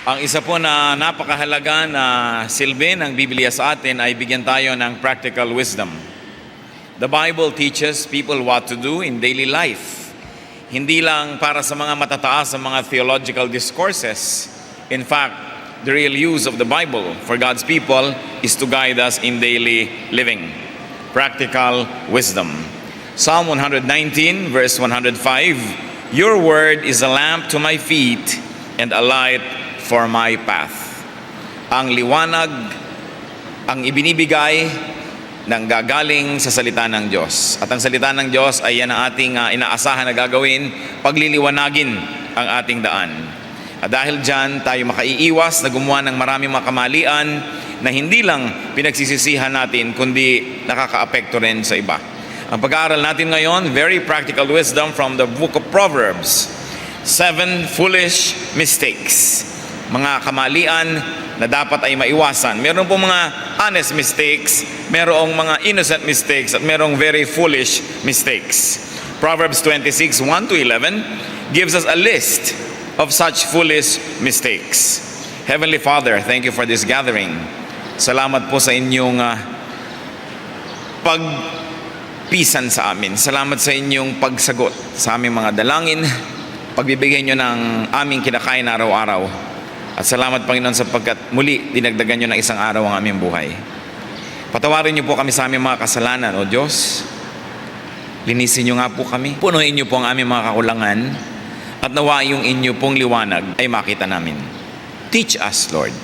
Ang isa po na napakahalaga na silbi ng Biblia sa atin ay bigyan tayo ng practical wisdom. The Bible teaches people what to do in daily life. Hindi lang para sa mga matataas sa mga theological discourses. In fact, the real use of the Bible for God's people is to guide us in daily living. Practical wisdom. Psalm 119 verse 105, Your word is a lamp to my feet and a light for my path. Ang liwanag, ang ibinibigay ng gagaling sa salita ng Diyos. At ang salita ng Diyos ay yan ang ating inaasahan na gagawin, pagliliwanagin ang ating daan. At dahil dyan, tayo makaiiwas na gumawa ng maraming mga kamalian na hindi lang pinagsisisihan natin, kundi nakakaapekto rin sa iba. Ang pag-aaral natin ngayon, very practical wisdom from the book of Proverbs. 7 foolish mistakes. Mga kamalian na dapat ay maiwasan. Meron po mga honest mistakes, merong mga innocent mistakes, at merong very foolish mistakes. Proverbs 26, 1-11 gives us a list of such foolish mistakes. Heavenly Father, thank you for this gathering. Salamat po sa inyong pagpisan sa amin. Salamat sa inyong pagsagot sa aming mga dalangin, pagbibigay nyo ng aming kinakain araw-araw. At salamat, Panginoon, sapagkat muli dinagdagan nyo ng isang araw ang aming buhay. Patawarin nyo po kami sa aming mga kasalanan, O Diyos. Linisin nyo nga po kami. Punuin nyo po ang aming mga kakulangan. At nawa yung inyo pong liwanag ay makita namin. Teach us, Lord.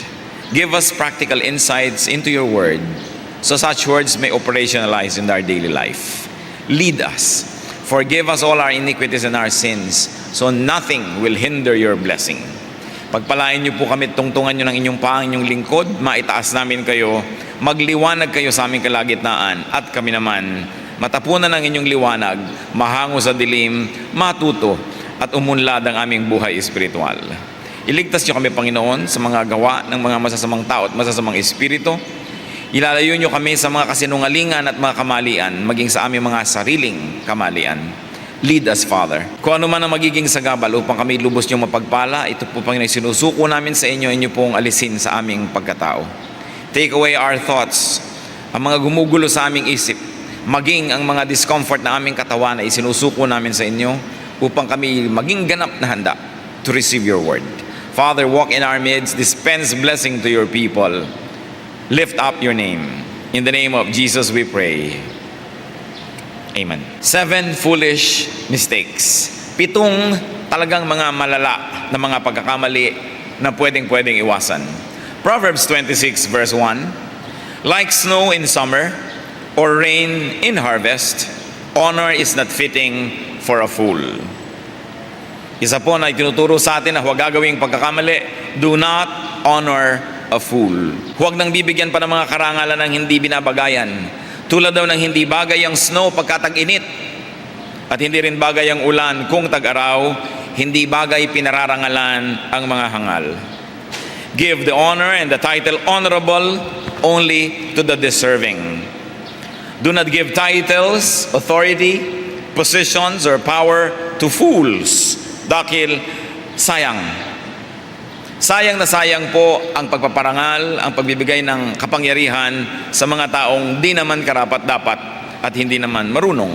Give us practical insights into your word so such words may operationalize in our daily life. Lead us. Forgive us all our iniquities and our sins so nothing will hinder your blessing. Pagpalain niyo po kami, tungtungan niyo ng inyong pang inyong lingkod, maitaas namin kayo, magliwanag kayo sa aming kalagitnaan, at kami naman, matapunan ng inyong liwanag, mahango sa dilim, matuto, at umunlad ang aming buhay espiritual. Iligtas niyo kami, Panginoon, sa mga gawa ng mga masasamang tao at masasamang espiritu. Ilalayo niyo kami sa mga kasinungalingan at mga kamalian, maging sa aming mga sariling kamalian. Lead us, Father. Kung ano man ang magiging sagabal upang kami lubos niyong mapagpala, ito po, Panginoon, sinusuko namin sa inyo, inyo pong alisin sa aming pagkatao. Take away our thoughts, ang mga gumugulo sa aming isip, maging ang mga discomfort na aming katawan ay sinusuko namin sa inyo upang kami maging ganap na handa to receive your word. Father, walk in our midst, dispense blessing to your people. Lift up your name. In the name of Jesus we pray. Amen. 7 foolish mistakes. 7 talagang mga malala na mga pagkakamali na pwedeng iwasan. Proverbs 26 verse 1, Like snow in summer or rain in harvest, honor is not fitting for a fool. Isa po na itinuturo sa atin na huwag gagawing pagkakamali, do not honor a fool. Huwag nang bibigyan pa ng mga karangalan ng hindi binabagayan. Tulad daw ng hindi bagay ang snow pagkatag-init at hindi rin bagay ang ulan kung tag-araw, hindi bagay pinararangalan ang mga hangal. Give the honor and the title honorable only to the deserving. Do not give titles, authority, positions, or power to fools dahil sayang. Sayang na sayang po ang pagpaparangal, ang pagbibigay ng kapangyarihan sa mga taong di naman karapat-dapat at hindi naman marunong.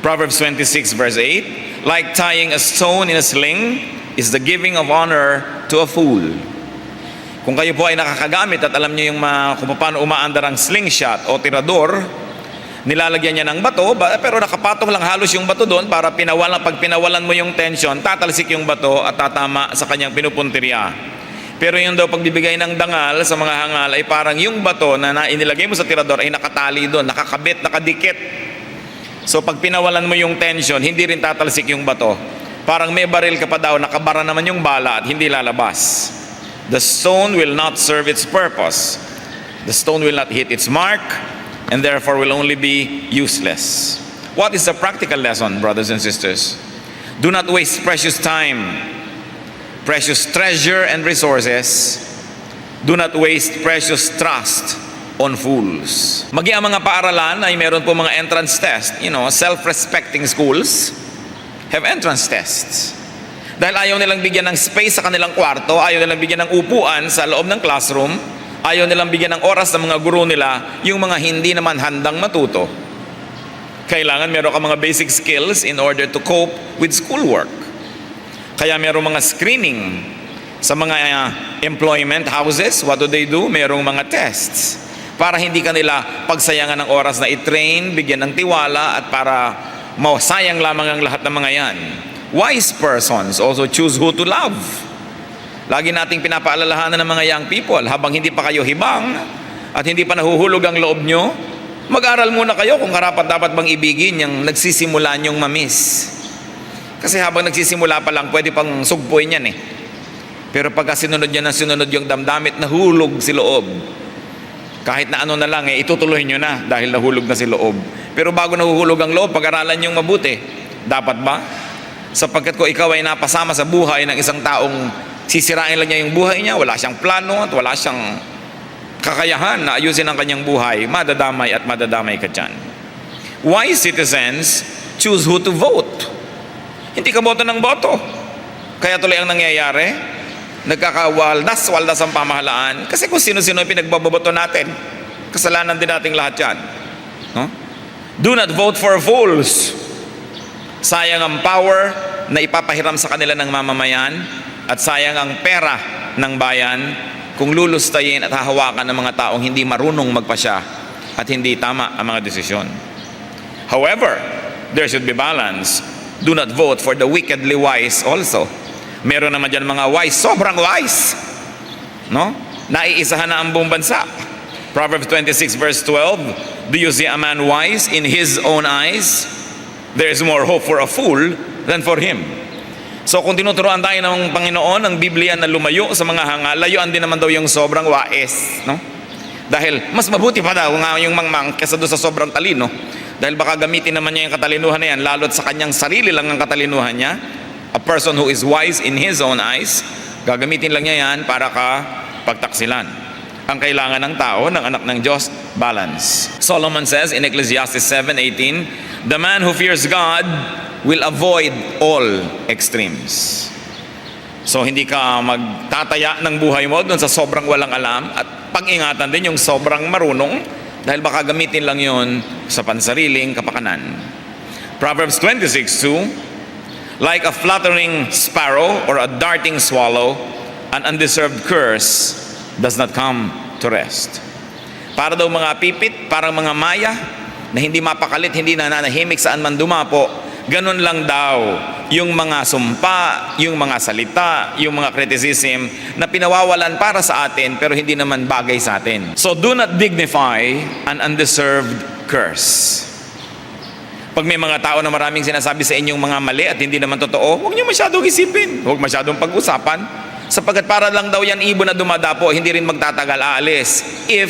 Proverbs 26 verse 8, Like tying a stone in a sling is the giving of honor to a fool. Kung kayo po ay nakakagamit at alam niyo yung kung paano umaandar ang slingshot o tirador, nilalagyan niya ng bato, pero nakapatong lang halos yung bato doon para pag pinawalan mo yung tension, tatalsik yung bato at tatama sa kanyang pinupuntirya. Pero yung daw pagbibigay ng dangal sa mga hangal ay parang yung bato na inilagay mo sa tirador ay nakatali doon, nakakabit, nakadikit. So pag pinawalan mo yung tension, hindi rin tatalsik yung bato. Parang may baril ka pa daw, nakabara naman yung bala at hindi lalabas. The stone will not serve its purpose. The stone will not hit its mark, and therefore will only be useless. What is the practical lesson, brothers and sisters? Do not waste precious time, precious treasure and resources. Do not waste precious trust on fools. Maging ang mga paaralan ay meron po mga entrance test. Self-respecting schools have entrance tests. Dahil ayaw nilang bigyan ng space sa kanilang kwarto, ayaw nilang bigyan ng upuan sa loob ng classroom, ayaw nilang bigyan ng oras ng mga guro nila, yung mga hindi naman handang matuto. Kailangan meron ka mga basic skills in order to cope with schoolwork. Kaya meron mga screening sa mga employment houses. What do? Merong mga tests para hindi kanila pagsayangan ng oras na i-train, bigyan ng tiwala, at para masayang lamang ang lahat ng mga yan. Wise persons also choose who to love. Lagi nating pinapaalalahanan ng mga young people, habang hindi pa kayo hibang at hindi pa nahuhulog ang loob nyo, mag-aral muna kayo kung karapat-dapat bang ibigin yung nagsisimula nyong mamiss. Kasi habang nagsisimula pa lang, pwede pang sugpuin yan eh. Pero pagka sinunod yan ng sinunod yung damdamit, nahulog si loob. Kahit na ano na lang eh, itutuloy nyo na dahil nahulog na si loob. Pero bago nahuhulog ang loob, pag-aralan nyong mabuti. Dapat ba? Sapagkat kung ikaw ay napasama sa buhay ng isang taong sisirain lang niya yung buhay niya, wala siyang plano at wala siyang kakayahan na ayusin ang kanyang buhay, madadamay at madadamay ka dyan. Wise citizens choose who to vote. Hindi ka boto ng boto. Kaya tuloy ang nangyayari, nagkakawaldas-waldas ang pamahalaan. Kasi kung sino-sino yung pinagbaboto natin, kasalanan din nating lahat yan. No? Do not vote for fools. Sayang ang power na ipapahiram sa kanila ng mamamayan, at sayang ang pera ng bayan kung lulustayin at hahawakan ng mga taong hindi marunong magpasya at hindi tama ang mga desisyon. However, there should be balance. Do not vote for the wickedly wise also. Meron naman dyan mga wise, sobrang wise. No? Naiisahan na ang buong bansa. Proverbs 26 verse 12, do you see a man wise in his own eyes? There is more hope for a fool than for him. So kung tinuturuan tayo ng Panginoon ng Biblia na lumayo sa mga hangal, layuan din naman daw yung sobrang wais, no? Dahil mas mabuti pa daw nga yung mangmang kesa doon sa sobrang talino. Dahil baka gamitin naman niya yung katalinuhan na yan, lalo't sa kanyang sarili lang ang katalinuhan niya. A person who is wise in his own eyes, gagamitin lang niya yan para ka pagtaksilan. Ang kailangan ng tao, ng anak ng Diyos, balance. Solomon says in Ecclesiastes 7:18, the man who fears God will avoid all extremes. So hindi ka magtataya ng buhay mo doon sa sobrang walang alam, at pag-ingatan din yung sobrang marunong, dahil baka gamitin lang yon sa pansariling kapakanan. Proverbs 26:2, like a fluttering sparrow or a darting swallow, an undeserved curse does not come to rest. Para daw mga pipit, parang mga maya na hindi mapakalit, hindi nananahimik saan man dumapo, ganun lang daw yung mga sumpa, yung mga salita, yung mga criticism na pinawawalan para sa atin pero hindi naman bagay sa atin. So do not dignify an undeserved curse. Pag may mga tao na maraming sinasabi sa inyong mga mali at hindi naman totoo, huwag niyo masyadong isipin, huwag masyadong pag-usapan, sapagkat para lang daw yan ibon na dumadapo, hindi rin magtatagal aalis if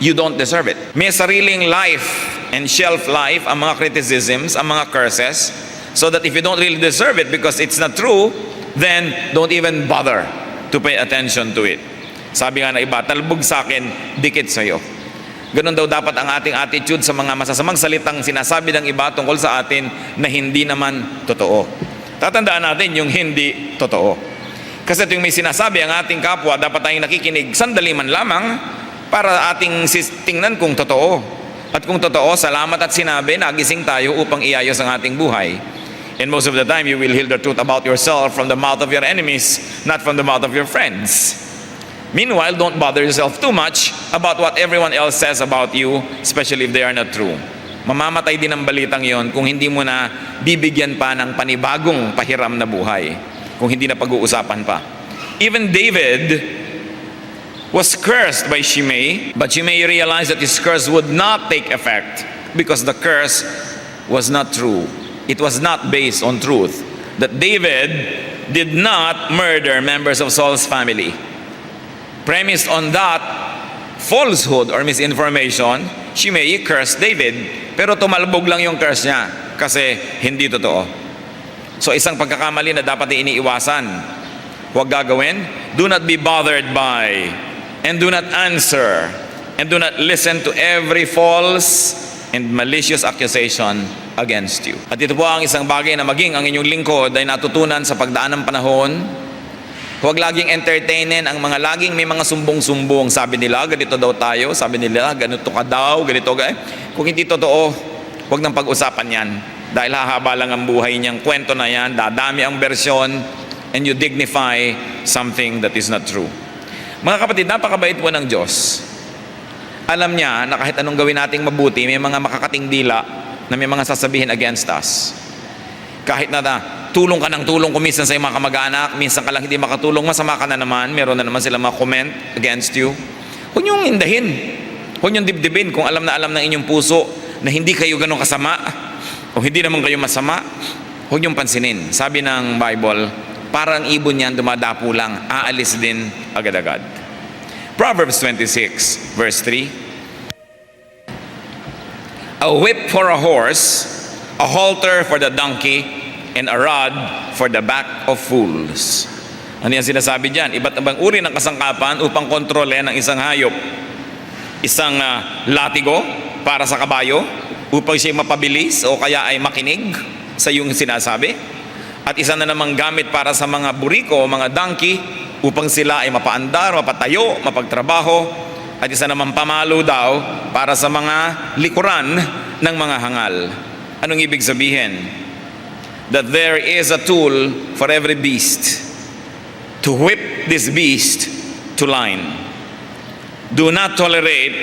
you don't deserve it. May sariling life and shelf life ang mga criticisms, ang mga curses, so that if you don't really deserve it because it's not true, then don't even bother to pay attention to it. Sabi nga na iba, talbog sa akin, dikit sa'yo. Ganun daw dapat ang ating attitude sa mga masasamang salitang sinasabi ng iba tungkol sa atin na hindi naman totoo. Tatandaan natin yung hindi totoo. Kasi tuwing may sinasabi ang ating kapwa, dapat tayong nakikinig sandali man lamang para ating tingnan kung totoo. At kung totoo, salamat at sinabi, nagising tayo upang iayos ang ating buhay. And most of the time, you will hear the truth about yourself from the mouth of your enemies, not from the mouth of your friends. Meanwhile, don't bother yourself too much about what everyone else says about you, especially if they are not true. Mamamatay din ang balitang yon kung hindi mo na bibigyan pa ng panibagong pahiram na buhay, kung hindi na pag-uusapan pa. Even David was cursed by Shimei, but Shimei realized that his curse would not take effect because the curse was not true. It was not based on truth. That David did not murder members of Saul's family. Premised on that falsehood or misinformation, Shimei cursed David, pero tumalbog lang yung curse niya kasi hindi totoo. So isang pagkakamali na dapat iniiwasan. Huwag gagawin. Do not be bothered by, and do not answer, and do not listen to every false and malicious accusation against you. At ito po ang isang bagay na maging ang inyong lingkod ay natutunan sa pagdaan ng panahon. Huwag laging entertainin ang mga laging may mga sumbong-sumbong. Sabi nila, ganito daw tayo. Sabi nila, ganito ka daw, ganito ka. Kung hindi totoo, huwag nang pag-usapan yan. Dahil hahaba lang ang buhay niyang kwento na yan, dadami ang bersyon, and you dignify something that is not true. Mga kapatid, napakabait po ng Diyos. Alam niya na kahit anong gawin nating mabuti, may mga makakating dila na may mga sasabihin against us. Kahit na tulong ka ng tulong kuminsan sa iyong mga kamag-anak, minsan ka lang hindi makatulong, masama ka na naman, meron na naman sila mga comment against you. Huwag niyong indahin. Huwag niyong dibdibin kung alam ng inyong puso na hindi kayo ganun kasama o hindi naman kayo masama. Huwag niyong pansinin. Sabi ng Bible, parang ibon yan, dumadapo lang, aalis din agad-agad. Proverbs 26 verse 3. A whip for a horse, a halter for the donkey, and a rod for the back of fools. Ano yan sinasabi dyan? Iba't ibang uri ng kasangkapan upang kontrole ng isang hayop. Isang latigo para sa kabayo upang siya mapabilis o kaya ay makinig sa iyong sinasabi. At isa na namang gamit para sa mga buriko o mga donkey upang sila ay mapaandar, mapatayo, mapagtrabaho. At isa namang pamalo daw para sa mga likuran ng mga hangal. Anong ibig sabihin? That there is a tool for every beast to whip this beast to line. Do not tolerate,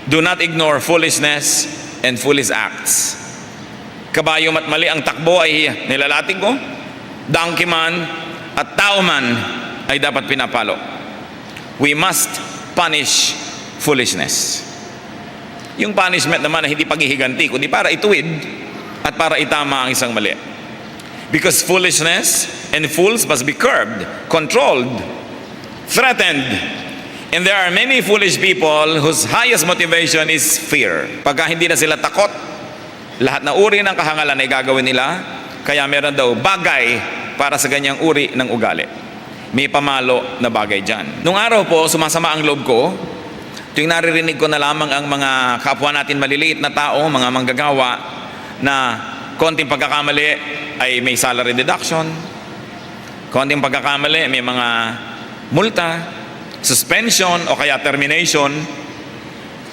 do not ignore foolishness and foolish acts. Kabayo mat mali ang takbo ay nilalatig ko, donkey man at tao man ay dapat pinapalo. We must punish foolishness. Yung punishment naman ay hindi paghihiganti, kundi para ituwid at para itama ang isang mali. Because foolishness and fools must be curbed, controlled, threatened. And there are many foolish people whose highest motivation is fear. Pagka hindi na sila takot, lahat na uri ng kahangalan ay gagawin nila. Kaya meron daw bagay para sa ganyang uri ng ugali. May pamalo na bagay dyan. Nung araw po, sumasama ang loob ko. Tuwing naririnig ko na lamang ang mga kapwa natin maliliit na tao, mga manggagawa, na konting pagkakamali ay may salary deduction, konting pagkakamali may mga multa, suspension o kaya termination.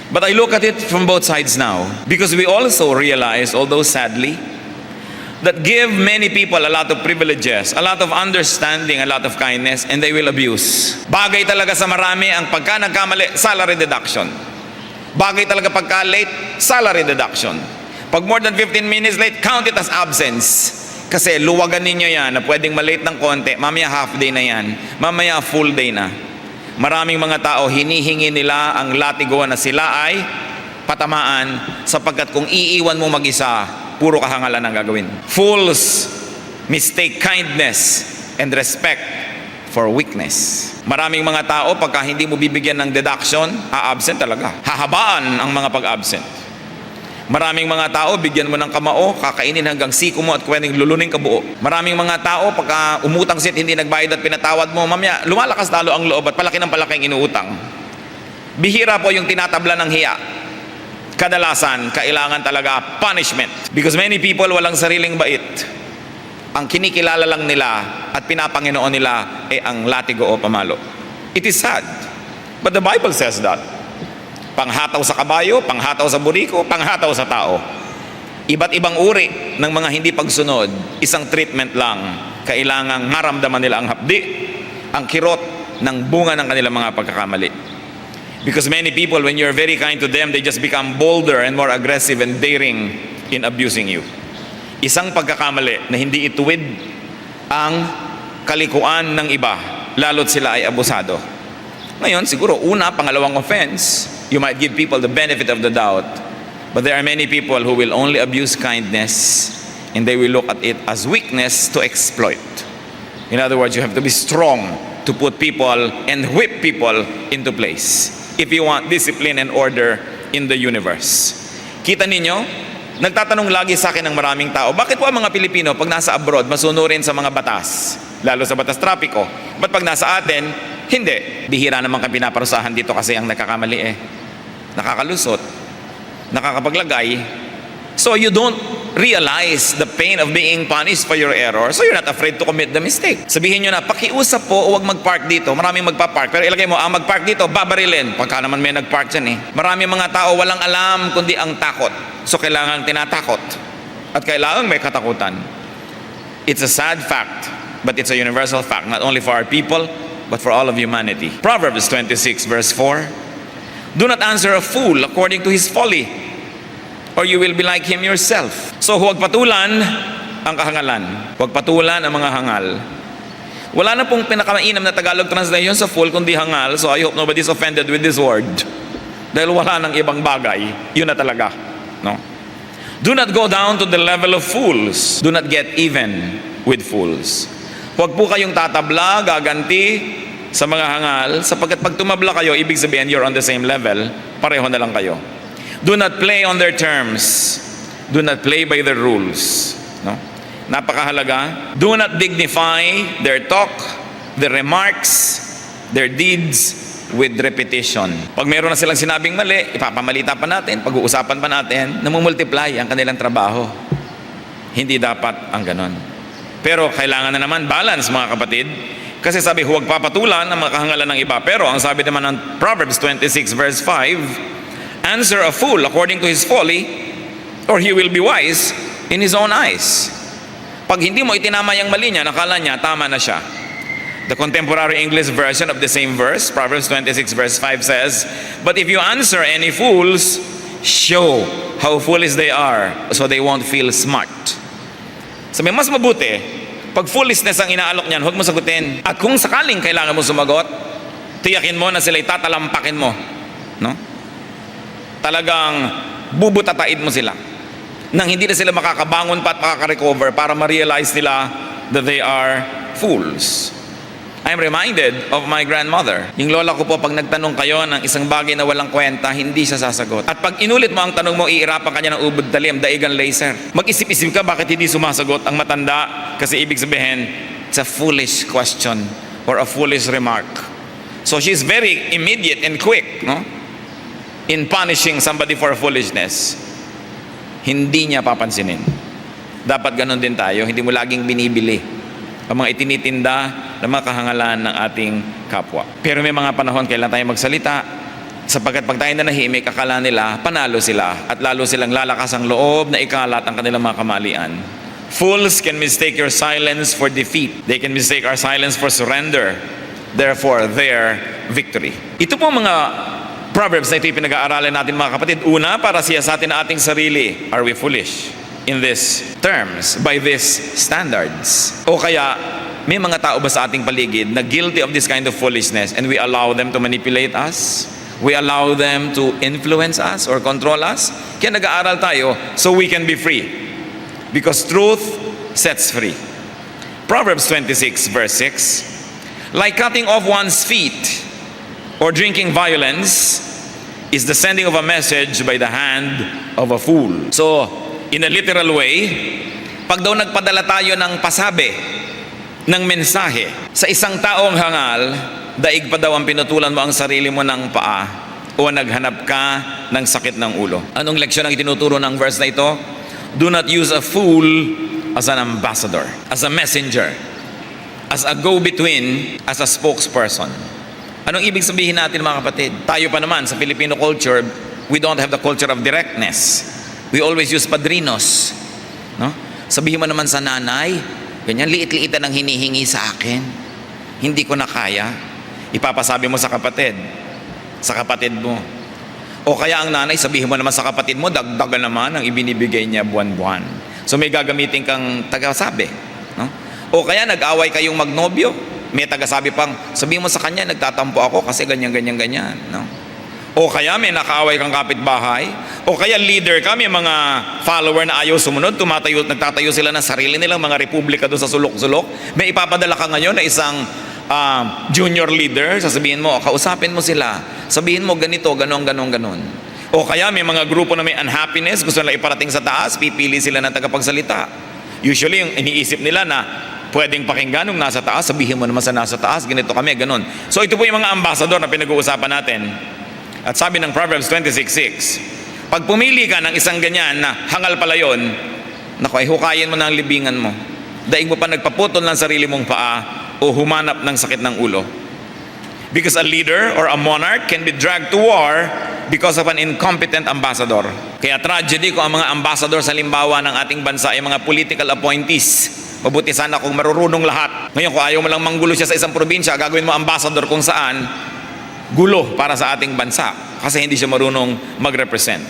But I look at it from both sides now, because we also realize, although sadly, that give many people a lot of privileges, a lot of understanding, a lot of kindness, and they will abuse. Bagay talaga sa marami ang pagka nagkamali, salary deduction. Bagay talaga pagka late, salary deduction. Pag more than 15 minutes late, count it as absence. Kasi luwagan ninyo yan na pwedeng malate ng konti, mamaya half day na yan, mamaya full day na. Maraming mga tao, hinihingi nila ang latigo na sila ay patamaan sapagkat kung iiwan mo mag-isa, puro kahangalan ang gagawin. Fools mistake kindness and respect for weakness. Maraming mga tao, pagka hindi mo bibigyan ng deduction, a-absent talaga. Hahabaan ang mga pag-absent. Maraming mga tao, bigyan mo ng kamao, kakainin hanggang siko mo at pwedeng lulunin ka buo. Maraming mga tao, pagka umutang sit, hindi nagbayad at pinatawad mo, mamaya, lumalakas talo ang loob at palaki ng palaki ang inuutang. Bihira po yung tinatabla ng hiya. Kadalasan, kailangan talaga punishment. Because many people walang sariling bait. Ang kinikilala lang nila at pinapanginoon nila ay ang latigo o pamalo. It is sad. But the Bible says that. Panghataw sa kabayo, panghataw sa buriko, panghataw sa tao. Iba't ibang uri ng mga hindi pagsunod, isang treatment lang. Kailangang maramdaman nila ang hapdi, ang kirot ng bunga ng kanilang mga pagkakamali. Because many people, when you're very kind to them, they just become bolder and more aggressive and daring in abusing you. Isang pagkakamali na hindi ituwid ang kalikuan ng iba, lalo't sila ay abusado. Ngayon, siguro, pangalawang offense, you might give people the benefit of the doubt. But there are many people who will only abuse kindness and they will look at it as weakness to exploit. In other words, you have to be strong to put people and whip people into place if you want discipline and order in the universe. Kita ninyo, nagtatanong lagi sa akin ng maraming tao, bakit po ang mga Pilipino pag nasa abroad masunurin sa mga batas, lalo sa batas trapiko? Ba't pag nasa atin, hindi? Bihira naman kang pinaparusahan dito kasi ang nakakakamali nakakalusot, nakakapaglagay. So you don't realize the pain of being punished for your error, so you're not afraid to commit the mistake. Sabihin nyo na, pakiusap po, huwag mag-park dito. Maraming magpa-park. Pero ilagay mo, mag-park dito, babarilin. Pagka naman may nag-park dyan Maraming mga tao walang alam kundi ang takot. So kailangan tinatakot. At kailangan may katakutan. It's a sad fact, but it's a universal fact, not only for our people, but for all of humanity. Proverbs 26 verse 4. Do not answer a fool according to his folly, or you will be like him yourself. So huwag patulan ang kahangalan. Huwag patulan ang mga hangal. Wala na pong pinakamainam na Tagalog translation sa fool kundi hangal. So I hope nobody's offended with this word. Dahil wala nang ibang bagay. Yun na talaga. No? Do not go down to the level of fools. Do not get even with fools. Huwag po kayong tatabla, gaganti sa mga hangal, sapagkat pag tumabla kayo, ibig sabihin you're on the same level, pareho na lang kayo. Do not play on their terms. Do not play by their rules. No? Napakahalaga. Do not dignify their talk, their remarks, their deeds with repetition. Pag meron na silang sinabing mali, ipapamalita pa natin, pag-uusapan pa natin, namumultiply ang kanilang trabaho. Hindi dapat ang ganon. Pero kailangan na naman balance, mga kapatid. Kasi sabi, huwag papatulan ang mga kahangalan ng iba. Pero ang sabi naman ng Proverbs 26 verse 5, answer a fool according to his folly, or he will be wise in his own eyes. Pag hindi mo itinama yung mali niya, nakala niya, tama na siya. The contemporary English version of the same verse, Proverbs 26 verse 5 says, but if you answer any fools, show how foolish they are, so they won't feel smart. Sabi, mas mabuti, pag foolishness ang inaalok niyan, huwag mo sagutin. At kung sakaling kailangan mo sumagot, tiyakin mo na sila'y tatalampakin mo. No? Talagang bubutatain mo sila. Nang hindi na sila makakabangon pa at makaka-recover para ma-realize nila that they are fools. I'm reminded of my grandmother. Yung lola ko po, pag nagtanong kayo ng isang bagay na walang kwenta, hindi siya sasagot. At pag inulit mo ang tanong mo, iirapan kanya ng ubod talim, daigan laser. Mag-isip-isip ka bakit hindi sumasagot ang matanda, kasi ibig sabihin, it's a foolish question or a foolish remark. So she's very immediate and quick, no? In punishing somebody for foolishness. Hindi niya papansinin. Dapat ganun din tayo, hindi mo laging binibili ang mga itinitinda ng mga kahangalan ng ating kapwa. Pero may mga panahon kailan tayo magsalita, sapagkat pag tayo nanahimik, akala nila panalo sila at lalo silang lalakas ang loob na ikalat ang kanilang mga kamalian. Fools can mistake your silence for defeat. They can mistake our silence for surrender. Therefore, their victory. Ito po mga Proverbs na ito yung pinag-aaralan natin, mga kapatid. Una, para siyasatin na ating sarili. Are we foolish in these terms, by these standards? O kaya, may mga tao ba sa ating paligid na guilty of this kind of foolishness and we allow them to manipulate us? We allow them to influence us or control us? Kaya nag-aaral tayo so we can be free. Because truth sets free. Proverbs 26 verse 6, like cutting off one's feet or drinking violence is the sending of a message by the hand of a fool. So, in a literal way, pag daw nagpadala tayo ng pasabi, ng mensahe sa isang taong hangal, daig pa daw ang pinutulan mo ang sarili mo ng paa o naghanap ka ng sakit ng ulo. Anong leksyon ang itinuturo ng verse na ito? Do not use a fool as an ambassador, as a messenger, as a go-between, as a spokesperson. Anong ibig sabihin natin, mga kapatid? Tayo pa naman sa Filipino culture, we don't have the culture of directness. We always use padrinos. No? Sabihin mo naman sa nanay, ganyan, liit-liitan ang hinihingi sa akin. Hindi ko na kaya. Ipapasabi mo sa kapatid mo. O kaya ang nanay, sabihin mo naman sa kapatid mo, dagdagan naman ang ibinibigay niya buwan-buwan. So may gagamitin kang tagasabi. No? O kaya nag-away kayong magnobyo, may tagasabi pang, sabihin mo sa kanya, nagtatampo ako kasi ganyan. No? O kaya may nakaaway kang kapitbahay, o kaya leader ka, may mga follower na ayaw sumunod, nagtatayo sila ng sarili nilang mga republika doon sa sulok-sulok. May ipapadala ka ngayon na isang junior leader, sasabihin mo, kausapin mo sila, sabihin mo ganito, ganon. O kaya may mga grupo na may unhappiness, gusto nila iparating sa taas, pipili sila ng tagapagsalita. Usually yung iniisip nila na pwedeng pakinggan nung nasa taas, sabihin mo naman sa nasa taas, ganito kami, ganon. So ito po yung mga ambassador na pinag-uusapan natin. At sabi ng Proverbs 26:6, pag pumili ka ng isang ganyan na hangal pala yun, naku, ay hukayin mo na ang libingan mo. Daig mo pa nagpaputol ng sarili mong paa o humanap ng sakit ng ulo. Because a leader or a monarch can be dragged to war because of an incompetent ambassador. Kaya tragedy kung ang mga ambassador sa limbawa ng ating bansa ay mga political appointees. Mabuti sana kung marurunong lahat. Ngayon kung ayaw mo lang manggulo siya sa isang probinsya, gagawin mo ambassador kung saan gulo para sa ating bansa kasi hindi siya marunong mag-represent.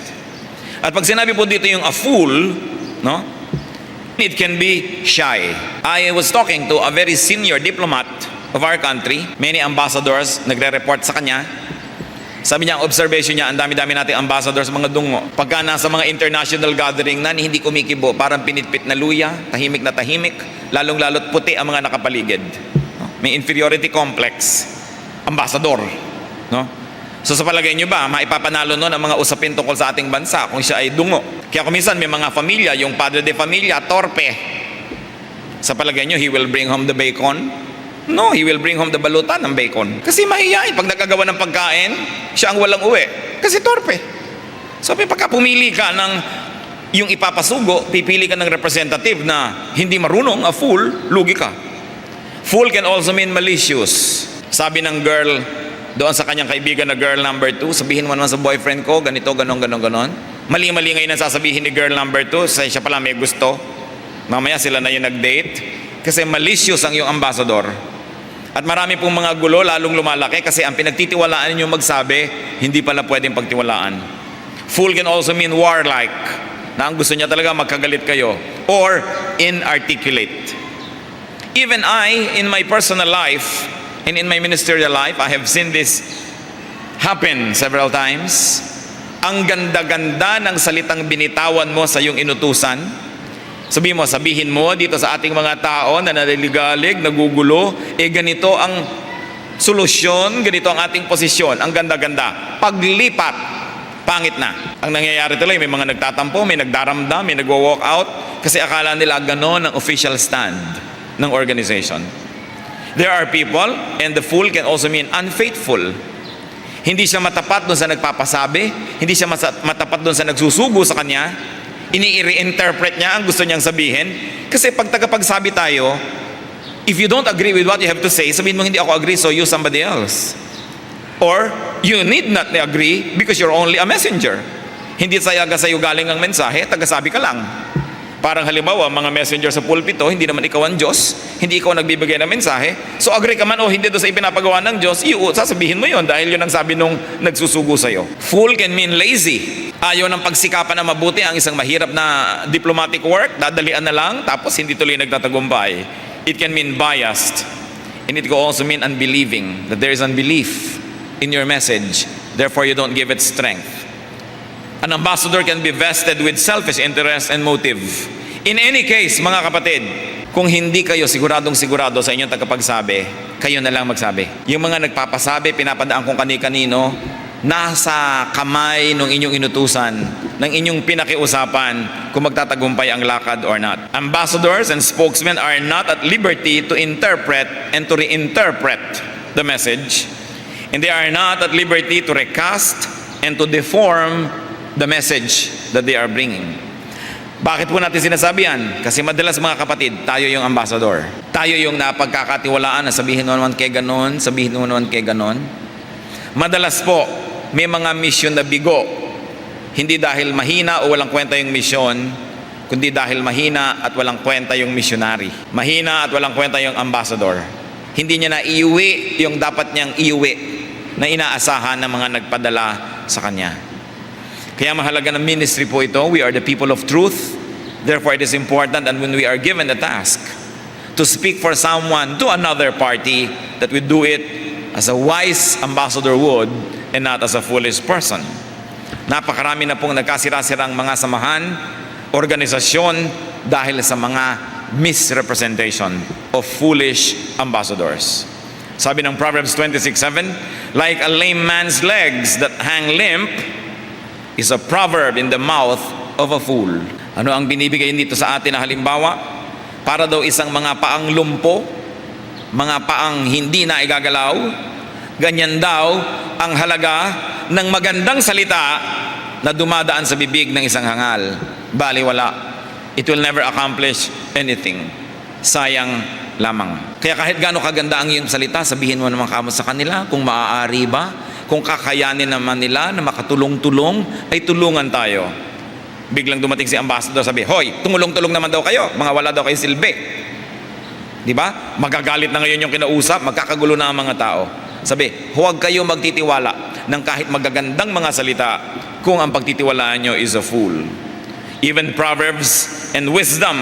At pag sinabi po dito yung a fool, no? It can be shy. I was talking to a very senior diplomat of our country. Many ambassadors nagre-report sa kanya. Sabi niya, ang observation niya, ang dami-dami nating ambassadors, mga dungo. Pagka nasa mga international gathering na hindi kumikibo, parang pinitpit na luya, tahimik na tahimik, lalong-lalot puti ang mga nakapaligid. May inferiority complex. Ambassador. No? So sa palagay niyo ba, maipapanalo nun ang mga usapin tungkol sa ating bansa kung siya ay dungo? Kaya kung minsan may mga familia, yung padre de familia, torpe. Sa palagay niyo, he will bring home the bacon? No, he will bring home the balutan ng bacon. Kasi mahihain. Pag nagkagawa ng pagkain, siya ang walang uwi. Kasi torpe. So pagka pumili ka ng yung ipapasugo, pipili ka ng representative na hindi marunong, a fool, lugi ka. Fool can also mean malicious. Sabi ng girl, doon sa kanyang kaibigan na girl number 2, sabihin mo naman sa boyfriend ko, ganito, ganon. Mali-mali ngayon ang sasabihin ni girl number 2, siya pala may gusto. Mamaya sila na yung nag-date. Kasi malicious ang iyong ambassador. At marami pong mga gulo lalong lumalaki kasi ang pinagtitiwalaan ninyo magsabi, hindi pala pwedeng pagtiwalaan. Fool can also mean warlike, na ang gusto niya talaga magkagalit kayo. Or inarticulate. Even I, in my personal life, and in my ministerial life, I have seen this happen several times. Ang ganda-ganda ng salitang binitawan mo sa iyong inutusan. Sabihin mo dito sa ating mga tao na naliligalig, nagugulo, ganito ang solusyon, ganito ang ating posisyon. Ang ganda-ganda. Paglipat, pangit na. Ang nangyayari tuloy, may mga nagtatampo, may nagdaramdam, may nagwo-walk out, kasi akala nila ganon ang official stand ng organization. There are people, and the fool can also mean unfaithful. Hindi siya matapat doon sa nagpapasabi, hindi siya matapat doon sa nagsusugo sa kanya, ini-reinterpret niya ang gusto niyang sabihin. Kasi pag tagapagsabi tayo, if you don't agree with what you have to say, sabihin mo, hindi ako agree, so use somebody else. Or, you need not agree because you're only a messenger. Hindi sa'yo galing ang mensahe, tagasabi ka lang. Parang halimbawa, mga messenger sa pulpito, hindi naman ikaw ang Diyos, hindi ikaw nagbibigay ng mensahe, so agree ka man o hindi doon sa ipinapagawa ng Diyos, sasabihin mo yon dahil yun ang sabi nung nagsusugo sa'yo. Fool can mean lazy. Ayaw ng pagsikapan na mabuti ang isang mahirap na diplomatic work, dadalian na lang, tapos hindi tuloy nagtatagumpay. It can mean biased. And it can also mean unbelieving, that there is unbelief in your message, therefore you don't give it strength. An ambassador can be vested with selfish interest and motive. In any case, mga kapatid, kung hindi kayo siguradong-sigurado sa inyong tagapagsabi, kayo na lang magsabi. Yung mga nagpapasabi, pinapadaan kung kani-kanino, nasa kamay ng inyong inutusan, ng inyong pinakiusapan kung magtatagumpay ang lakad or not. Ambassadors and spokesmen are not at liberty to interpret and to reinterpret the message. And they are not at liberty to recast and to deform the message that they are bringing. Bakit po natin sinasabi yan? Kasi madalas mga kapatid, tayo yung ambassador. Tayo yung napagkakatiwalaan na sabihin mo naman kay ganon, sabihin mo naman kay ganon. Madalas po, may mga misyon na bigo. Hindi dahil mahina o walang kwenta yung misyon, kundi dahil mahina at walang kwenta yung missionary. Mahina at walang kwenta yung ambassador. Hindi niya na iuwi yung dapat niyang iuwi na inaasahan ng mga nagpadala sa kanya. Kaya mahalaga ng ministry po ito. We are the people of truth. Therefore, it is important that when we are given the task to speak for someone to another party, that we do it as a wise ambassador would and not as a foolish person. Napakarami na pong nagkasira-sirang mga samahan, organisasyon dahil sa mga misrepresentation of foolish ambassadors. Sabi ng Proverbs 26:7, like a lame man's legs that hang limp is a proverb in the mouth of a fool. Ano ang binibigay dito sa atin na halimbawa? Para daw isang mga paang lumpo, mga paang hindi na igagalaw, ganyan daw ang halaga ng magandang salita na dumadaan sa bibig ng isang hangal. Baliwala. it will never accomplish anything. Sayang lamang. Kaya kahit gaano kaganda ang iyong salita, sabihin mo naman kamo sa kanila, kung maaari ba, kung kakayanin naman nila na makatulong-tulong, ay tulungan tayo. Biglang dumating si ambassador, sabi, hoy, tumulong-tulong naman daw kayo, mga wala daw kayo silbi. Di ba? Magagalit na ngayon yung kinausap, magkakagulo na ang mga tao. Sabi, huwag kayo magtitiwala ng kahit magagandang mga salita kung ang pagtitiwalaan nyo is a fool. Even Proverbs and wisdom,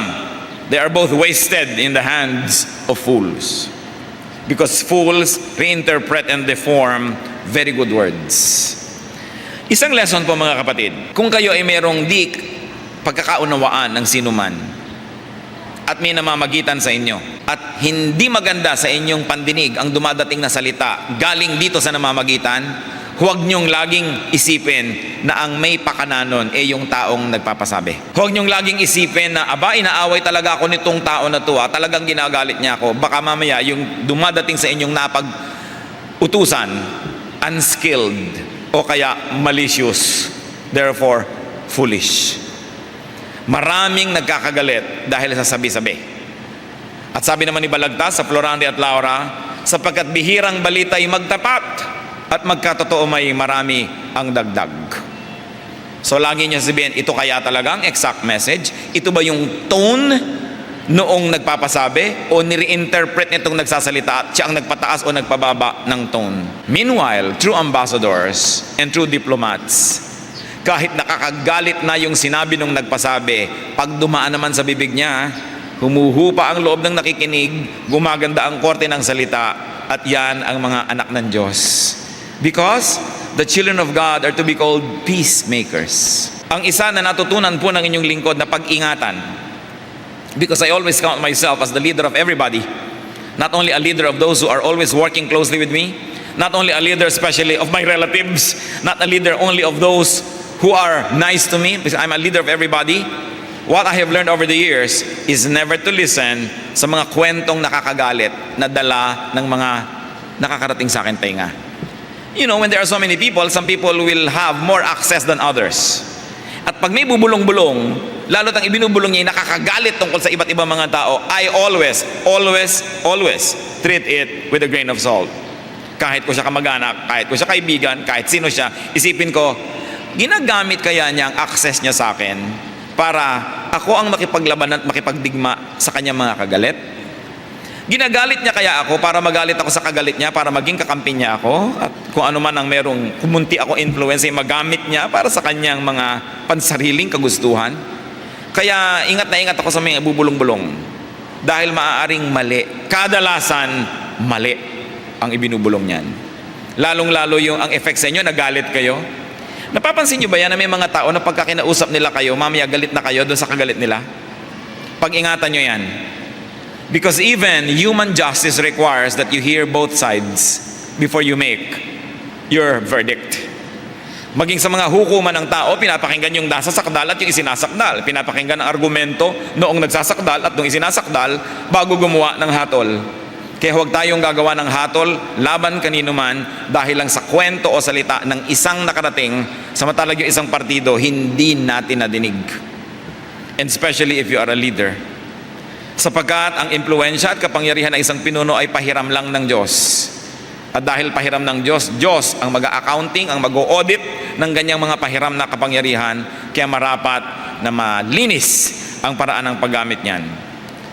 they are both wasted in the hands of fools. Because fools reinterpret and deform very good words. Isang lesson po mga kapatid, kung kayo ay merong di pagkakaunawaan ng sinuman at may namamagitan sa inyo at hindi maganda sa inyong pandinig ang dumadating na salita galing dito sa namamagitan, huwag niyong laging isipin na ang may pakananon ay yung taong nagpapasabi. Huwag niyong laging isipin na, aba, inaaway talaga ako nitong tao na to, talagang ginagalit niya ako. Baka mamaya yung dumadating sa inyong napag-utusan, unskilled o kaya malicious, therefore foolish. Maraming nagkakagalit dahil sa sabi-sabi. At sabi naman ni Balagtas sa Florante at Laura, sapagkat bihirang balita'y magtapat at magkatotoo may marami ang dagdag. So lagi niya sabihin, ito kaya talaga ang exact message? Ito ba yung tone noong nagpapasabi o nire-interpret nitong nagsasalita at siya ang nagpataas o nagpababa ng tone? Meanwhile, true ambassadors and true diplomats, kahit nakakagalit na yung sinabi nung nagpasabi, pag dumaan naman sa bibig niya, humuhupa ang loob ng nakikinig, gumaganda ang korte ng salita, at yan ang mga anak ng Diyos. Because the children of God are to be called peacemakers. Ang isa na natutunan po ng inyong lingkod na pag-ingatan, because I always count myself as the leader of everybody, not only a leader of those who are always working closely with me, not only a leader especially of my relatives, not a leader only of those who are nice to me, because I'm a leader of everybody. What I have learned over the years is never to listen sa mga kwentong nakakagalit na dala ng mga nakakarating sa akin tenga. You know, when there are so many people, some people will have more access than others. At pag may bubulong-bulong, lalo't ang ibinubulong niya nakakagalit tungkol sa iba't ibang mga tao, I always treat it with a grain of salt. Kahit ko siya kamag-anak, kahit ko siya kaibigan, kahit sino siya, isipin ko, ginagamit kaya niya ang access niya sa akin para ako ang makipaglaban at makipagdigma sa kanyang mga kagalit? Ginagalit niya kaya ako para magalit ako sa kagalit niya, para maging kakampi niya ako, at kung ano man ang merong kumunti ako influence ay magamit niya para sa kanyang mga pansariling kagustuhan? Kaya ingat na ingat ako sa mga bubulong-bulong dahil maaaring mali, kadalasan mali ang ibinubulong niyan. Lalong-lalo yung ang effect sa inyo, nagalit kayo. Napapansin niyo ba yan na may mga tao na pagka kinausap nila kayo, mamaya galit na kayo doon sa kagalit nila? Pag-ingatan niyo yan. Because even human justice requires that you hear both sides before you make your verdict. Maging sa mga hukuman ng tao, pinapakinggan yung nasasakdal at yung isinasakdal. Pinapakinggan ang argumento noong nagsasakdal at noong isinasakdal bago gumawa ng hatol. Kaya huwag tayong gagawa ng hatol laban kanino man dahil lang sa kwento o salita ng isang nakarating, samantalang yung isang partido hindi natin nadinig. And especially if you are a leader. Sapagkat ang impluensya at kapangyarihan ng isang pinuno ay pahiram lang ng Diyos. At dahil pahiram ng Diyos, Diyos ang mag-accounting, ang mag-audit ng ganyang mga pahiram na kapangyarihan, kaya marapat na malinis ang paraan ng paggamit niyan.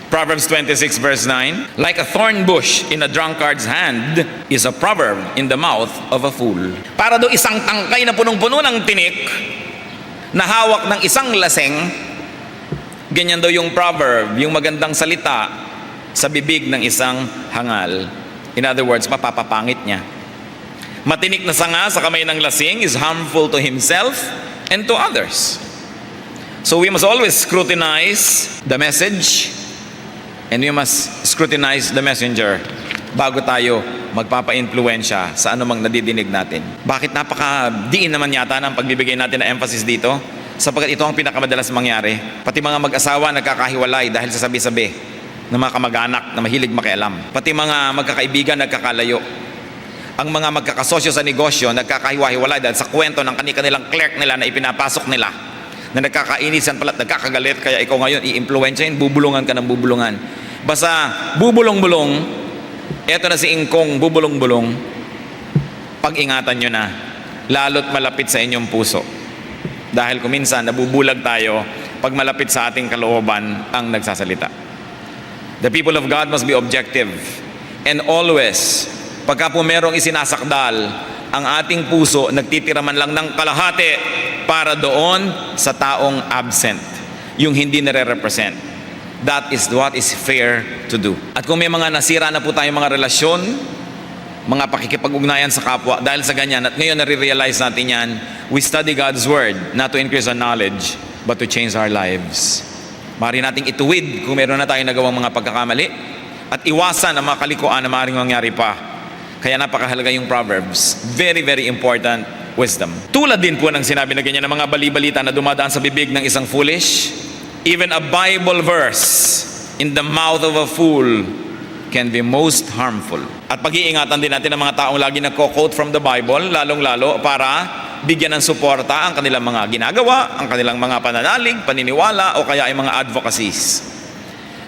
Proverbs 26 verse 9, like a thorn bush in a drunkard's hand is a proverb in the mouth of a fool. Para do isang tangkay na punong-puno ng tinik na hawak ng isang laseng, ganyan daw yung proverb, yung magandang salita sa bibig ng isang hangal. In other words, mapapapangit niya. Matinik na sanga sa kamay ng lasing is harmful to himself and to others. So we must always scrutinize the message and we must scrutinize the messenger bago tayo magpapa-influensya sa anumang nadidinig natin. Bakit napaka-diin naman yata ng pagbibigay natin na emphasis dito? Sapagkat ito ang pinakamadalas mangyari. Pati mga mag-asawa nagkakahiwalay dahil sa sabi-sabi ng mga kamag-anak na mahilig makialam. Pati mga magkakaibigan nagkakalayo. Ang mga magkakasosyo sa negosyo nagkakahiwa-hiwalay dahil sa kwento ng kanilang clerk nila na ipinapasok nila. na nagkakainisan pala at nagkakagalit, kaya ikaw ngayon i-impluwensyahin, bubulungan ka ng bubulungan. Basta bubulong-bulong, eto na si Ingkong, bubulong-bulong, pag-ingatan nyo na, lalo't malapit sa inyong puso. Dahil kung minsan nabubulag tayo pag malapit sa ating kalooban ang nagsasalita. The people of God must be objective. And always, pagka po merong isinasakdal, ang ating puso nagtitira man lang ng kalahati para doon sa taong absent, yung hindi nare-represent. That is what is fair to do. At kung may mga nasira na po tayong mga relasyon, mga pakikipag-ugnayan sa kapwa, dahil sa ganyan, at ngayon nare-realize natin yan, we study God's Word, not to increase our knowledge, but to change our lives. Maaari nating ituwid kung meron na tayong nagawang mga pagkakamali, at iwasan ang mga kalikuan na maaaring mangyari pa. Kaya napakahalaga yung Proverbs. Very, very important wisdom. Tulad din po ng sinabi na ganyan ng mga bali-balita na dumadaan sa bibig ng isang foolish, even a Bible verse in the mouth of a fool can be most harmful. At pag-iingatan din natin ang mga taong lagi nagko-quote from the Bible, lalong-lalo para bigyan ng suporta ang kanilang mga ginagawa, ang kanilang mga pananalig, paniniwala, o kaya ay mga advocacies.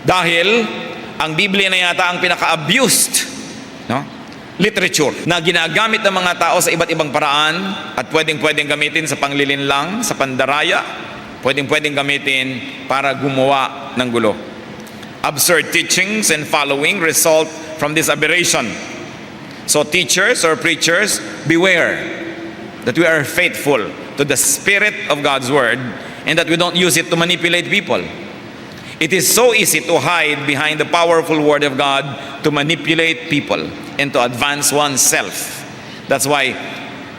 Dahil ang Biblia na yata ang pinaka-abused, no, literature na ginagamit ng mga tao sa iba't ibang paraan, at pwedeng gamitin sa panglilinlang, sa pandaraya, pwedeng gamitin para gumawa ng gulo. Absurd teachings and following result from this aberration. So teachers or preachers, beware that we are faithful to the spirit of God's word and that we don't use it to manipulate people. It is so easy to hide behind the powerful word of God to manipulate people and to advance oneself. That's why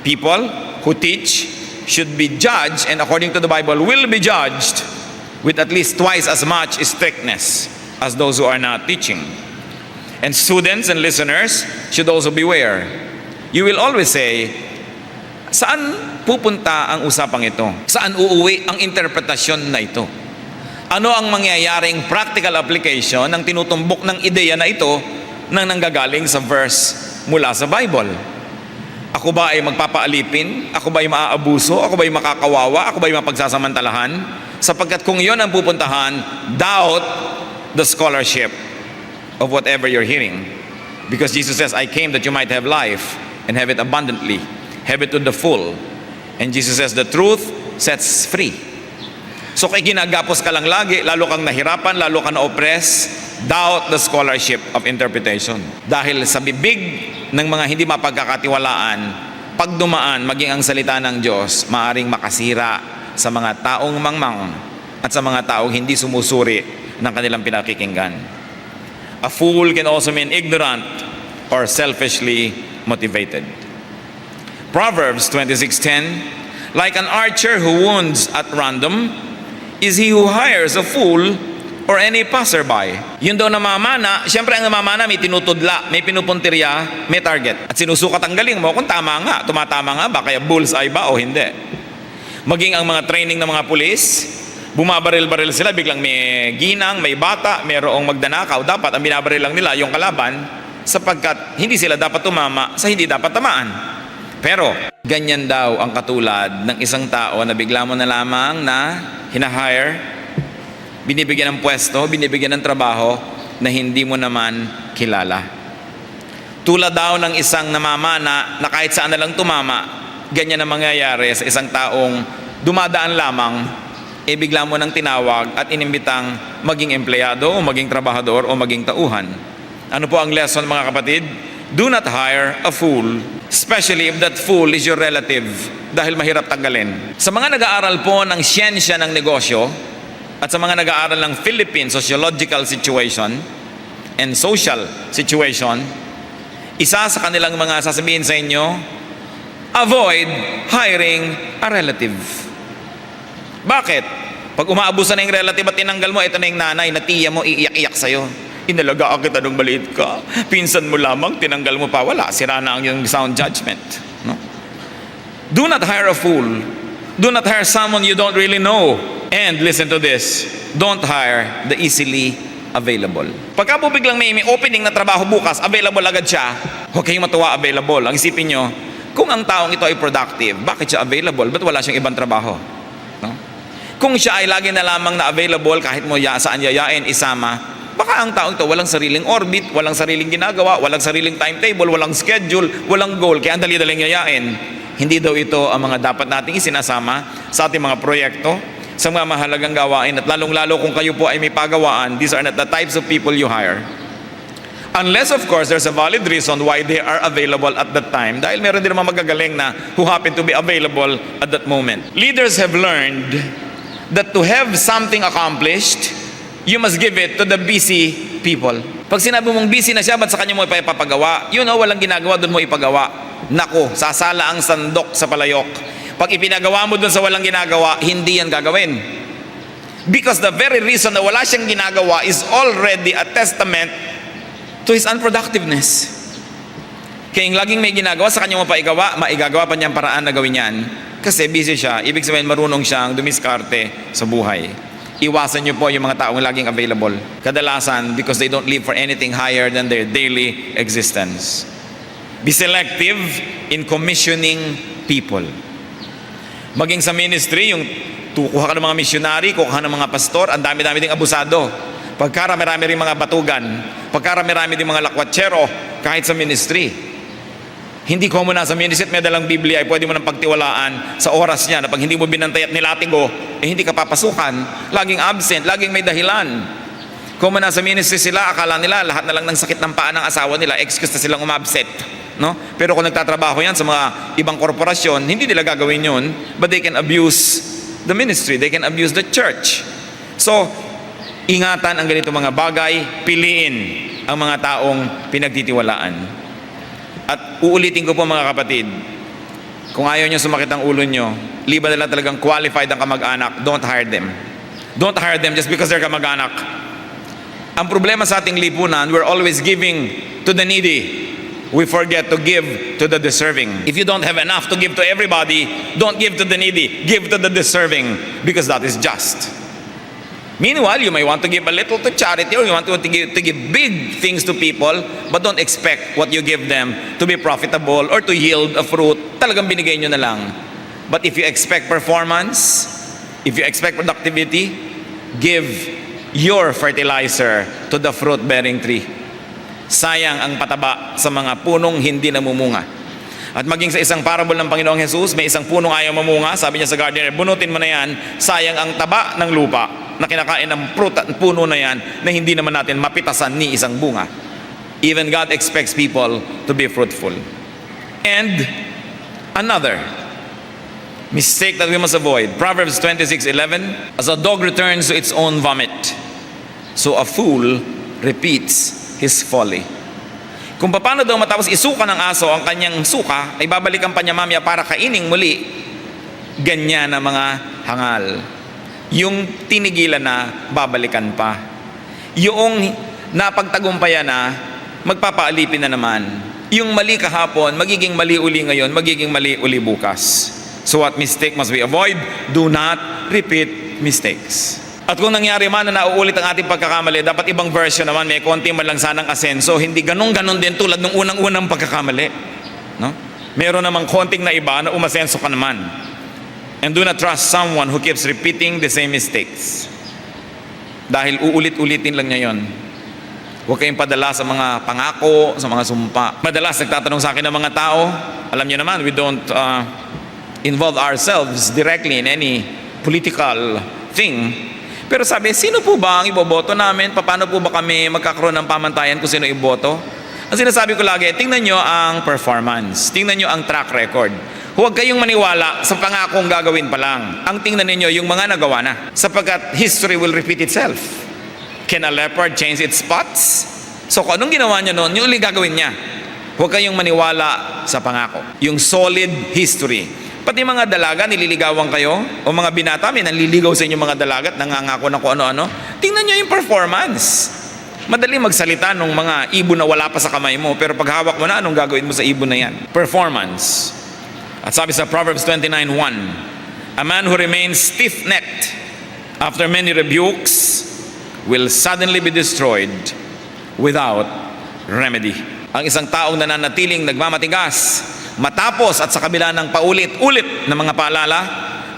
people who teach should be judged, and according to the Bible will be judged with at least twice as much strictness as those who are not teaching. And students and listeners should also beware. You will always say, saan pupunta ang usapang ito? Saan uuwi ang interpretasyon na ito? Ano ang mangyayaring practical application ng tinutumbok ng ideya na ito nang nanggagaling sa verse mula sa Bible? Ako ba ay magpapaalipin? Ako ba ay maaabuso? Ako ba ay makakawawa? Ako ba ay mapagsasamantalahan? Sapagkat kung yon ang pupuntahan, doubt the scholarship of whatever you're hearing. Because Jesus says, I came that you might have life and have it abundantly, have it to the full. And Jesus says, the truth sets free. So kay ginagapos ka lang lagi, lalo kang nahirapan, lalo kang na-oppress, doubt the scholarship of interpretation. Dahil sa bibig ng mga hindi mapagkakatiwalaan, pag dumaan maging ang salita ng Diyos, maaring makasira sa mga taong mangmang at sa mga taong hindi sumusuri ng kanilang pinakikinggan. A fool can also mean ignorant or selfishly motivated. Proverbs 26:10, like an archer who wounds at random is he who hires a fool or any passerby. Yun daw namamana, siyempre ang namamana may tinutudla, may pinupuntirya, may target. At sinusukat ang galing mo kung tama nga, tumatama nga ba, kaya bullseye ba o hindi. Maging ang mga training ng mga pulis, bumabaril-baril sila, biglang may ginang, may bata, mayroong magdanakaw, dapat ang binabaril lang nila yung kalaban sapagkat hindi sila dapat tumama sa hindi dapat tamaan. Pero ganyan daw ang katulad ng isang tao na bigla mo na lamang na hinahire, binibigyan ng pwesto, binibigyan ng trabaho na hindi mo naman kilala. Tulad daw ng isang namamana na kahit saan na lang tumama, ganyan ang mangyayari sa isang taong dumadaan lamang, bigla mo nang tinawag at inimbitang maging empleyado o maging trabahador o maging tauhan. Ano po ang lesson, mga kapatid? Do not hire a fool, especially if that fool is your relative, dahil mahirap tanggalin. Sa mga nag-aaral po ng siyensya ng negosyo at sa mga nag-aaral ng Philippine sociological situation and social situation, isa sa kanilang mga sasabihin sa inyo, avoid hiring a relative. Bakit? Pag umaabuso na yung relative at tinanggal mo, ito na yung nanay na tiya mo, iiyak-iyak sa'yo. Inalagaan kita nung maliit ka. Pinsan mo lamang, tinanggal mo pa. Wala, sira na ang yung sound judgment. No? Do not hire a fool. Do not hire someone you don't really know. And listen to this, don't hire the easily available. Pagka po biglang may opening na trabaho bukas, available agad siya, huwag kayong matuwa available. Ang isipin nyo, kung ang taong ito ay productive, bakit siya available? Ba't wala siyang ibang trabaho? No? Kung siya ay lagi na lamang na available, kahit mo saan yayain, isama, baka ang taong ito walang sariling orbit, walang sariling ginagawa, walang sariling timetable, walang schedule, walang goal, kaya ang dali-daling yayain. Hindi daw ito ang mga dapat nating isinasama sa ating mga proyekto, sa mga mahalagang gawain, at lalong-lalo kung kayo po ay may pagawaan, these are not the types of people you hire. Unless, of course, there's a valid reason why they are available at that time, dahil meron din naman magagaling na who happen to be available at that moment. Leaders have learned that to have something accomplished, you must give it to the busy people. Pag sinabi mong busy na siya, ba't sa kanya mo ipapagawa? Walang ginagawa, doon mo ipagawa. Nako, sasala ang sandok sa palayok. Pag ipinagawa mo doon sa walang ginagawa, hindi yan gagawin. Because the very reason na wala siyang ginagawa is already a testament to his unproductiveness. Kaya yung laging may ginagawa, sa kanya mo pa maigagawa pa niyang paraan na gawin yan. Kasi busy siya, ibig sabihin marunong siyang dumiskarte sa buhay. Iwasan niyo po yung mga taong laging available. Kadalasan, because they don't live for anything higher than their daily existence. Be selective in commissioning people. Maging sa ministry, yung kuha ka ng mga missionary, kuha ka ng mga pastor, ang dami-dami ding abusado. Pagkarami-rami rin mga batugan, pagkarami-rami din mga lakwatsero, kahit sa ministry. Hindi ko muna sa ministry at may dalang Biblia ay pwede mo nang pagtiwalaan sa oras niya na pag hindi mo binantay at nilatigo, hindi ka papasukan. Laging absent, laging may dahilan. Kung muna sa ministry sila, akala nila lahat na lang ng sakit ng paa ng asawa nila, excuse na silang umabsent. No? Pero kung nagtatrabaho yan sa mga ibang korporasyon, hindi nila gagawin yun, but they can abuse the ministry, they can abuse the church. So, ingatan ang ganito mga bagay, piliin ang mga taong pinagtitiwalaan. At uulitin ko po mga kapatid, kung ayaw nyo sumakit ang ulo nyo, liba na lang talagang qualified ang kamag-anak, don't hire them. Don't hire them just because they're kamag-anak. Ang problema sa ating lipunan, we're always giving to the needy. We forget to give to the deserving. If you don't have enough to give to everybody, don't give to the needy, give to the deserving, because that is just. Meanwhile, you may want to give a little to charity, or you want to give big things to people, but don't expect what you give them to be profitable or to yield a fruit. Talagang binigay nyo na lang. But if you expect performance, if you expect productivity, give your fertilizer to the fruit-bearing tree. Sayang ang pataba sa mga punong hindi namumunga. At maging sa isang parable ng Panginoong Jesus, may isang punong ayaw mamunga, sabi niya sa gardener, bunutin mo na yan, sayang ang taba ng lupa na kinakain ng puno na yan na hindi naman natin mapitasan ni isang bunga. Even God expects people to be fruitful. And another mistake that we must avoid, Proverbs 26:11, as a dog returns to its own vomit, so a fool repeats his folly. Kung paano daw matapos isuka ng aso ang kanyang suka, ay babalikan pa niya mamaya para kaining muli, ganyan na mga hangal. Yung tinigilan na, babalikan pa. Yung napagtagumpayan na, magpapaalipin na naman. Yung mali kahapon, magiging mali uli ngayon, magiging mali uli bukas. So what mistake must we avoid? Do not repeat mistakes. At kung nangyari man na nauulit ang ating pagkakamali, dapat ibang version naman, may konti man lang sanang asenso, hindi ganun-ganon din tulad ng unang-unang pagkakamali. No? Meron namang konting na iba na umasenso ka naman. And do not trust someone who keeps repeating the same mistakes. Dahil uulit-ulitin lang niya yon. Huwag kayong padala sa mga pangako, sa mga sumpa. Madalas nagtatanong sa akin ng mga tao, alam niyo naman, we don't involve ourselves directly in any political thing. Pero sabi, sino po ba ang iboboto namin? Paano po ba kami magkakaroon ng pamantayan kung sino iboto? Ang sinasabi ko lagi, tingnan nyo ang performance. Tingnan nyo ang track record. Huwag kayong maniwala sa pangakong gagawin pa lang. Ang tingnan ninyo yung mga nagawa na. Sapagkat history will repeat itself. Can a leopard change its spots? So kung anong ginawa niya noon, yung ulit gagawin niya. Huwag kayong maniwala sa pangako. Yung solid history. Pati mga dalaga, nililigawan kayo. O mga binata, may nanliligaw sa inyo mga dalaga at nangangako na kung ano-ano. Tingnan nyo yung performance. Madali magsalita nung mga ibon na wala pa sa kamay mo. Pero pag hawak mo na, anong gagawin mo sa ibon na yan? Performance. At sabi sa Proverbs 29:1, a man who remains stiff-necked after many rebukes will suddenly be destroyed without remedy. Ang isang taong nananatiling nagmamatigas matapos at sa kabila ng paulit-ulit na mga paalala,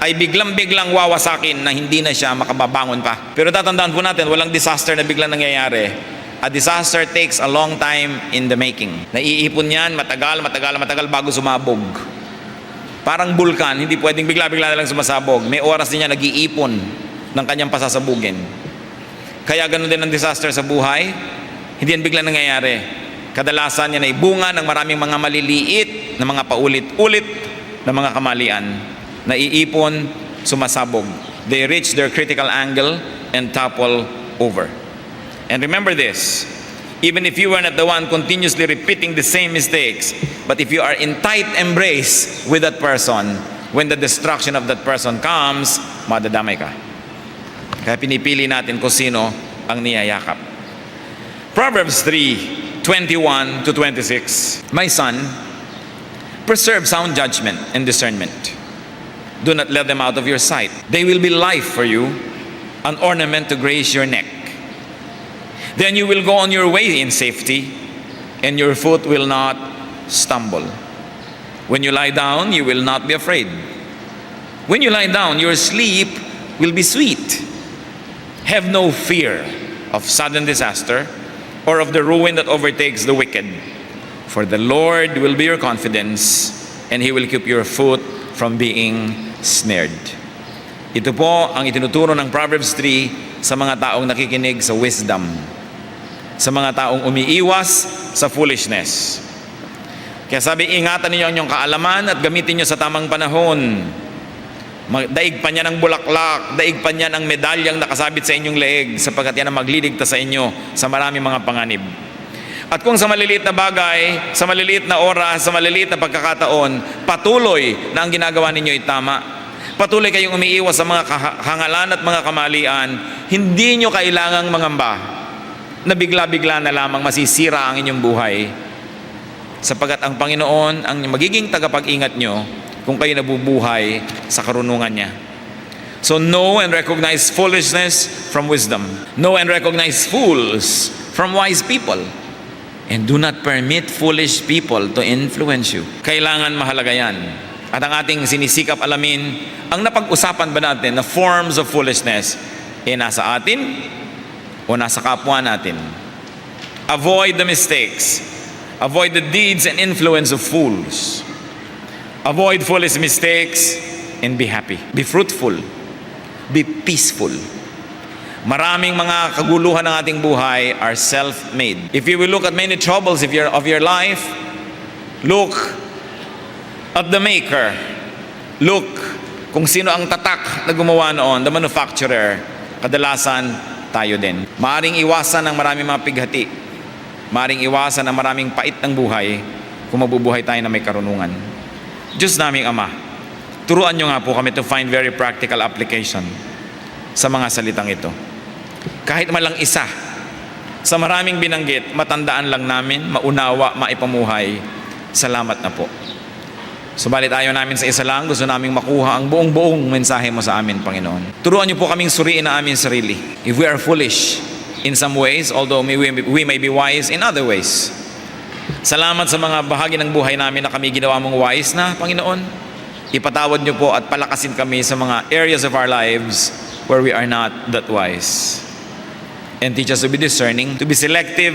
ay biglang-biglang wawasakin na hindi na siya makababangon pa. Pero tatandaan po natin, walang disaster na biglang nangyayari. A disaster takes a long time in the making. Naiipon yan, matagal bago sumabog. Parang bulkan, hindi pwedeng bigla-bigla na lang sumasabog. May oras din niya nag-iipon ng kanyang pasasabugin. Kaya ganun din ang disaster sa buhay, hindi yan biglang nangyayari. Kadalasan yan ay bunga ng maraming mga maliliit na mga paulit-ulit na mga kamalian. Naiipon, sumasabog. They reach their critical angle and topple over. And remember this, even if you are not the one continuously repeating the same mistakes, but if you are in tight embrace with that person, when the destruction of that person comes, madadamay ka. Kaya pinipili natin kung sino ang niyayakap. Proverbs 3:21 to 26. My son, preserve sound judgment and discernment. Do not let them out of your sight. They will be life for you, an ornament to grace your neck. Then you will go on your way in safety, and your foot will not stumble. When you lie down, you will not be afraid. When you lie down, your sleep will be sweet. Have no fear of sudden disaster or of the ruin that overtakes the wicked. For the Lord will be your confidence, and He will keep your foot from being snared. Ito po ang itinuturo ng Proverbs 3 sa mga taong nakikinig sa wisdom, sa mga taong umiiwas sa foolishness. Kaya sabi, ingatan ninyo ang inyong kaalaman at gamitin nyo sa tamang panahon. Daig pa niya ng bulaklak, daig pa niya ng medalyang nakasabit sa inyong leeg, sapagkat yan ang magliligtas sa inyo sa maraming mga panganib. At kung sa maliliit na bagay, sa maliliit na oras, sa maliliit na pagkakataon, patuloy na ang ginagawa ninyo ay tama. Patuloy kayong umiiwas sa mga hangalan at mga kamalian, hindi nyo kailangang mangamba na bigla-bigla na lamang masisira ang inyong buhay. Sapagat ang Panginoon ang magiging tagapag-ingat nyo kung kayo nabubuhay sa karunungan niya. So know and recognize foolishness from wisdom. Know and recognize fools from wise people. And do not permit foolish people to influence you. Kailangan mahalaga yan. At ang ating sinisikap alamin, ang napag-usapan ba natin na forms of foolishness, nasa atin o nasa kapwa natin. Avoid the mistakes. Avoid the deeds and influence of fools. Avoid foolish mistakes and be happy. Be fruitful. Be peaceful. Maraming mga kaguluhan ng ating buhay are self-made. If you will look at many troubles of your life, look at the maker. Look kung sino ang tatak na gumawa noon, the manufacturer. Kadalasan, tayo din. Maaring iwasan ng maraming mga pighati. Maaring iwasan ng maraming pait ng buhay kung mabubuhay tayo na may karunungan. Diyos naming Ama, turuan nyo nga po kami to find very practical application sa mga salitang ito. Kahit malang isa sa maraming binanggit, matandaan lang namin, maunawa, maipamuhay. Salamat na po. Subalit ayaw namin sa isa lang, gusto naming makuha ang buong mensahe mo sa amin, Panginoon. Turuan niyo po kaming suriin na aming sarili. If we are foolish in some ways, although we may be wise in other ways. Salamat sa mga bahagi ng buhay namin na kami ginawa mong wise na, Panginoon. Ipatawad niyo po at palakasin kami sa mga areas of our lives where we are not that wise. And teach us to be discerning, to be selective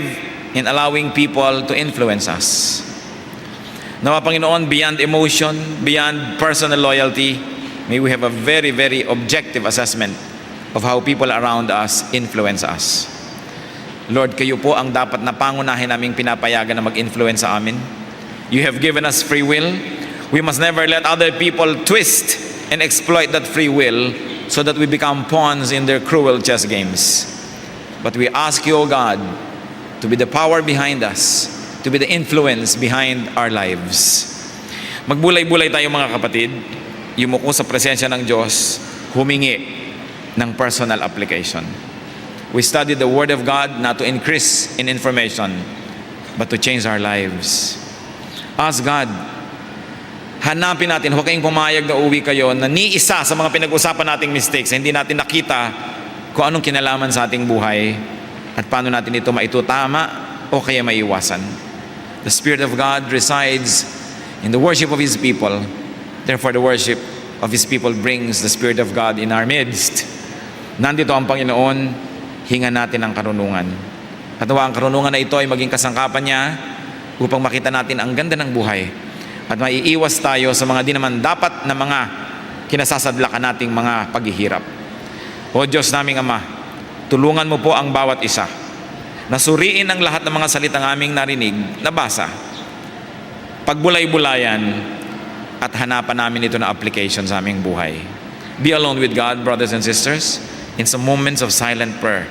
in allowing people to influence us. Nawa, Panginoon, beyond emotion, beyond personal loyalty, may we have a very, very objective assessment of how people around us influence us. Lord, kayo po ang dapat na pangunahin naming pinapayagan na mag-influence sa amin. You have given us free will. We must never let other people twist and exploit that free will so that we become pawns in their cruel chess games. But we ask you, O God, to be the power behind us, to be the influence behind our lives. Magbulay-bulay tayo mga kapatid, yumuko sa presensya ng Diyos, humingi ng personal application. We study the Word of God not to increase in information, but to change our lives. Ask God, hanapin natin, huwag kayong pumayag na uwi kayo na ni isa sa mga pinag-usapan nating mistakes, hindi natin nakita kung anong kinalaman sa ating buhay at paano natin ito maitutama o kaya maiwasan. The Spirit of God resides in the worship of His people. Therefore, the worship of His people brings the Spirit of God in our midst. Nandito ang Panginoon, hinga natin ang karunungan. At nawa ang karunungan na ito ay maging kasangkapan niya upang makita natin ang ganda ng buhay at maiiwas tayo sa mga di naman dapat na mga kinasasadlakan nating mga paghihirap. O Diyos naming Ama, tulungan mo po ang bawat isa na suriin ang lahat ng mga salitang aming narinig, nabasa, pagbulay-bulayan, at hanapan namin ito na application sa aming buhay. Be alone with God, brothers and sisters, in some moments of silent prayer.